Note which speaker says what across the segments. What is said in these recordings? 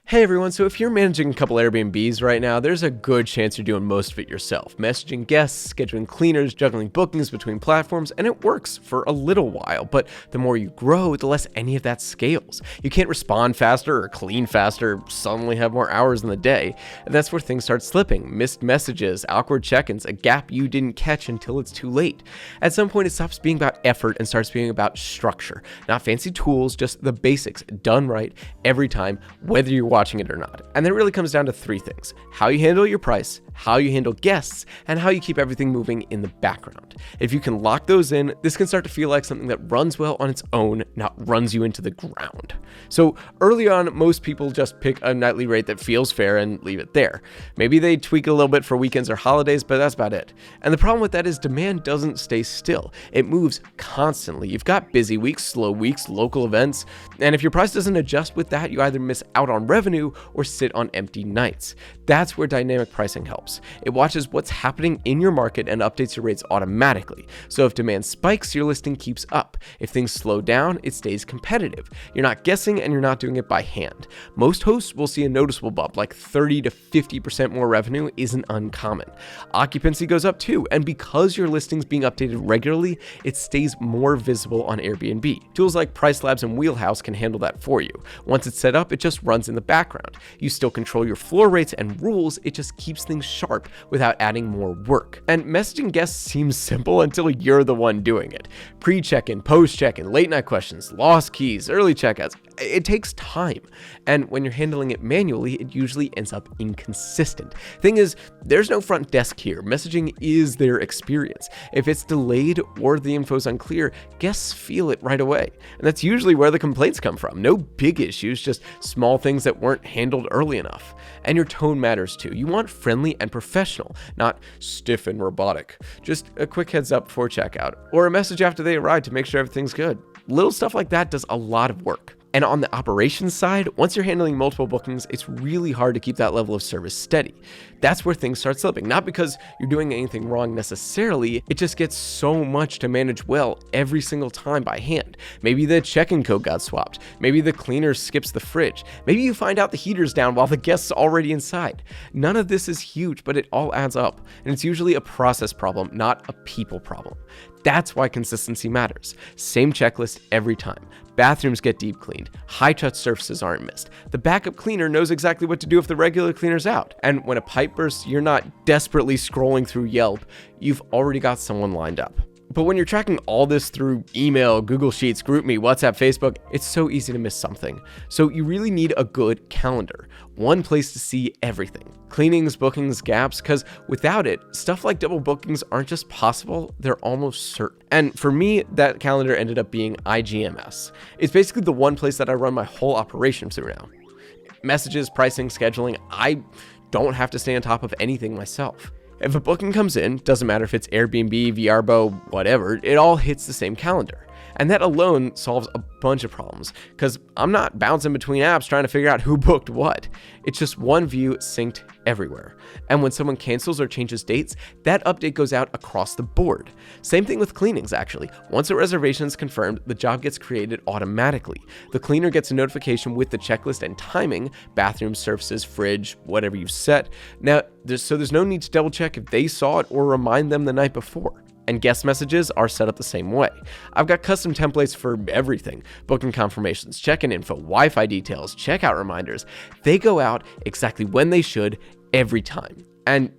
Speaker 1: Hey everyone, so if you're managing a couple Airbnbs right now, there's a good chance you're doing most of it yourself. Messaging guests, scheduling cleaners, juggling bookings between platforms, and it works for a little while, but the more you grow, the less any of that scales. You can't respond faster or clean faster, suddenly have more hours in the day, and that's where things start slipping. Missed messages, awkward check-ins, a gap you didn't catch until it's too late. At some point, it stops being about effort and starts being about structure. Not fancy tools, just the basics, done right every time, whether you're watching it or not. And then it really comes down to three things: how you handle your price, how you handle guests, and how you keep everything moving in the background. If you can lock those in, this can start to feel like something that runs well on its own, not runs you into the ground. So early on, most people just pick a nightly rate that feels fair and leave it there. Maybe they tweak a little bit for weekends or holidays, but that's about it. And the problem with that is demand doesn't stay still. It moves constantly. You've got busy weeks, slow weeks, local events, and if your price doesn't adjust with that, you either miss out on revenue or sit on empty nights. That's where dynamic pricing helps. It watches what's happening in your market and updates your rates automatically. So if demand spikes, your listing keeps up. If things slow down, it stays competitive. You're not guessing and you're not doing it by hand. Most hosts will see a noticeable bump, like 30 to 50% more revenue isn't uncommon. Occupancy goes up too, and because your listing's being updated regularly, it stays more visible on Airbnb. Tools like Price Labs and Wheelhouse can handle that for you. Once it's set up, it just runs in the background. You still control your floor rates and rules, it just keeps things sharp without adding more work. And messaging guests seems simple until you're the one doing it. Pre-check-in, post-check-in, late night questions, lost keys, early checkouts. It takes time. And when you're handling it manually, it usually ends up inconsistent. Thing is, there's no front desk here. Messaging is their experience. If it's delayed or the info's unclear, guests feel it right away. And that's usually where the complaints come from. No big issues, just small things that weren't handled early enough. And your tone matters too. You want friendly and professional, not stiff and robotic. Just a quick heads up before checkout, or a message after they arrive to make sure everything's good. Little stuff like that does a lot of work. And on the operations side, once you're handling multiple bookings, it's really hard to keep that level of service steady. That's where things start slipping. Not because you're doing anything wrong necessarily, it just gets so much to manage well every single time by hand. Maybe the check-in code got swapped. Maybe the cleaner skips the fridge. Maybe you find out the heater's down while the guest's already inside. None of this is huge, but it all adds up. And it's usually a process problem, not a people problem. That's why consistency matters. Same checklist every time. Bathrooms get deep cleaned. High-touch surfaces aren't missed. The backup cleaner knows exactly what to do if the regular cleaner's out. And when a pipe bursts, you're not desperately scrolling through Yelp. You've already got someone lined up. But when you're tracking all this through email, Google Sheets, GroupMe, WhatsApp, Facebook, it's so easy to miss something. So you really need a good calendar. One place to see everything. Cleanings, bookings, gaps, because without it, stuff like double bookings aren't just possible, they're almost certain. And for me, that calendar ended up being iGMS. It's basically the one place that I run my whole operation through now. Messages, pricing, scheduling, I don't have to stay on top of anything myself. If a booking comes in, doesn't matter if it's Airbnb, Vrbo, whatever, it all hits the same calendar. And that alone solves a bunch of problems, because I'm not bouncing between apps trying to figure out who booked what. It's just one view synced everywhere. And when someone cancels or changes dates, that update goes out across the board. Same thing with cleanings, actually. Once a reservation is confirmed, the job gets created automatically. The cleaner gets a notification with the checklist and timing, bathroom, surfaces, fridge, whatever you've set. Now, there's no need to double check if they saw it or remind them the night before. And guest messages are set up the same way. I've got custom templates for everything: booking confirmations, check-in info, Wi-Fi details, checkout reminders. They go out exactly when they should every time. And,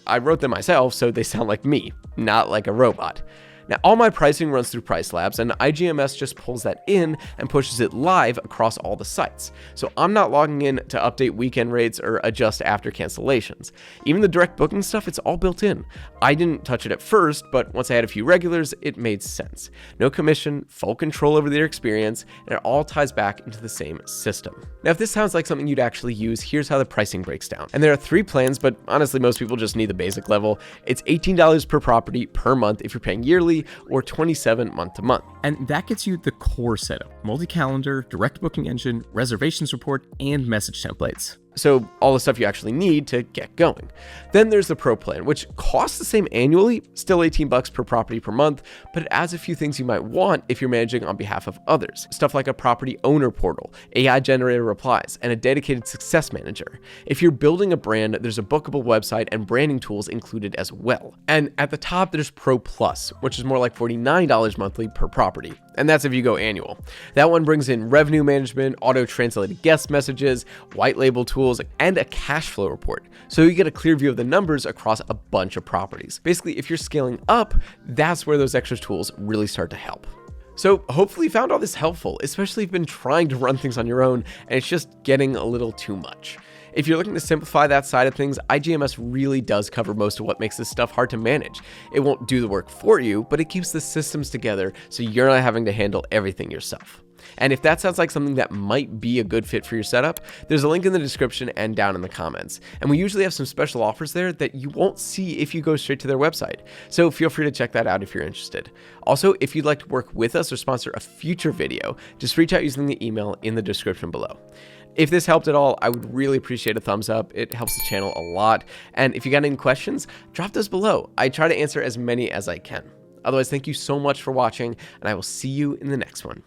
Speaker 1: I wrote them myself, so they sound like me, not like a robot. Now, all my pricing runs through Price Labs, and iGMS just pulls that in and pushes it live across all the sites. So I'm not logging in to update weekend rates or adjust after cancellations. Even the direct booking stuff, it's all built in. I didn't touch it at first, but once I had a few regulars, it made sense. No commission, full control over their experience, and it all ties back into the same system. Now, if this sounds like something you'd actually use, here's how the pricing breaks down. And there are 3 plans, but honestly, most people just need the basic level. It's $18 per property per month if you're paying yearly, or $27 month to month. And that gets you the core setup: multi-calendar, direct booking engine, reservations report, and message templates. So all the stuff you actually need to get going. Then there's the Pro plan, which costs the same annually, still $18 per property per month, but it adds a few things you might want if you're managing on behalf of others. Stuff like a property owner portal, AI generated replies, and a dedicated success manager. If you're building a brand, there's a bookable website and branding tools included as well. And at the top, there's Pro Plus, which is more like $49 monthly per property. And that's if you go annual. That one brings in revenue management, auto-translated guest messages, white label tools, and a cash flow report. So you get a clear view of the numbers across a bunch of properties. Basically, if you're scaling up, that's where those extra tools really start to help. So hopefully you found all this helpful, especially if you've been trying to run things on your own and it's just getting a little too much. If you're looking to simplify that side of things, iGMS really does cover most of what makes this stuff hard to manage. It won't do the work for you, but it keeps the systems together so you're not having to handle everything yourself. And if that sounds like something that might be a good fit for your setup, there's a link in the description and down in the comments. And we usually have some special offers there that you won't see if you go straight to their website. So feel free to check that out if you're interested. Also, if you'd like to work with us or sponsor a future video, just reach out using the email in the description below. If this helped at all, I would really appreciate a thumbs up. It helps the channel a lot. And if you got any questions, drop those below. I try to answer as many as I can. Otherwise, thank you so much for watching, and I will see you in the next one.